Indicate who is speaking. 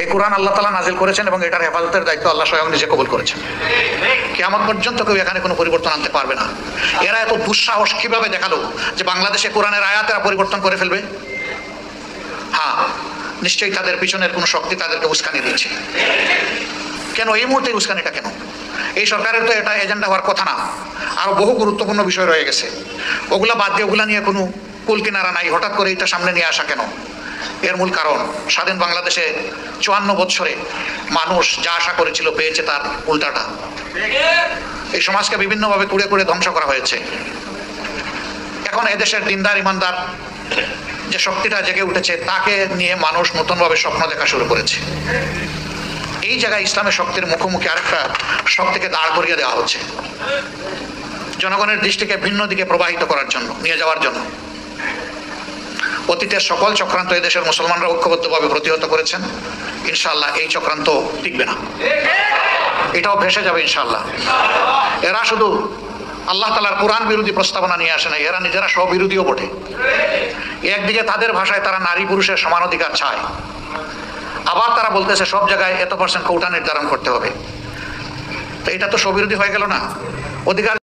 Speaker 1: এই কোরআন আল্লাহ তাআলা নাজিল করেছেন এবং এটার হেফাজতের দায়িত্ব আল্লাহ স্বয়ং নিজে কবুল করেছেন। কিয়ামত পর্যন্ত কেউ এখানে কোনো পরিবর্তন আনতে পারবে না। এরা এত দুঃসাহস কিভাবে দেখালো যে বাংলাদেশে কোরআনের আয়াতেরা পরিবর্তন করে ফেলবে? হ্যাঁ, নিশ্চয়ই তাদের পিছনের কোনো শক্তি তাদেরকে উস্কানি দিচ্ছে। কেন এই মুহূর্তে উস্কানিটা কেন? এই সরকারের তো এটা এজেন্ডা হওয়ার কথা না, আরো বহু গুরুত্বপূর্ণ বিষয় রয়ে গেছে। ওগুলা বাদ দিয়ে ওগুলা নিয়ে কোনো কুল কিনারা নাই, হঠাৎ করে এটা সামনে নিয়ে আসা কেন? এর মূল কারণ স্বাধীন বাংলাদেশে 54 বছরে মানুষ যা আশা করেছিল পেয়েছে তার উল্টাটা। এই সমাজকে বিভিন্নভাবে কুড়ে কুড়ে ধ্বংস করা হয়েছে। এখন এদেশের দিনদার ইমানদার যে শক্তিটা জেগে উঠেছে তাকে নিয়ে মানুষ নতুনভাবে স্বপ্ন দেখা শুরু করেছে। এই জায়গায় ইসলামের শক্তির মুখোমুখি আরেকটা শক্তিকে দাঁড় করিয়ে দেওয়া হচ্ছে, জনগণের দৃষ্টিকে ভিন্ন দিকে প্রবাহিত করার জন্য, নিয়ে যাওয়ার জন্য। অতীতের সকল চক্রান্ত এদেশের মুসলমানরা ঐক্যবদ্ধভাবে প্রতিহত করেছেন। ইনশাআল্লাহ এই চক্রান্ত টিকবে না, এটাও ভেসে যাবে ইনশাআল্লাহ। এরা শুধু আল্লাহ তাআলার কোরআন বিরোধী প্রস্তাবনা নিয়ে আসে না, এরা নিজেরা স্ববিরোধীও বটে। একদিকে তাদের ভাষায় তারা নারী পুরুষের সমান অধিকার চায়, আবার তারা বলতেছে সব জায়গায় এত% কোটা নির্ধারণ করতে হবে। তো এটা তো স্ববিরোধী হয়ে গেল না? অধিকার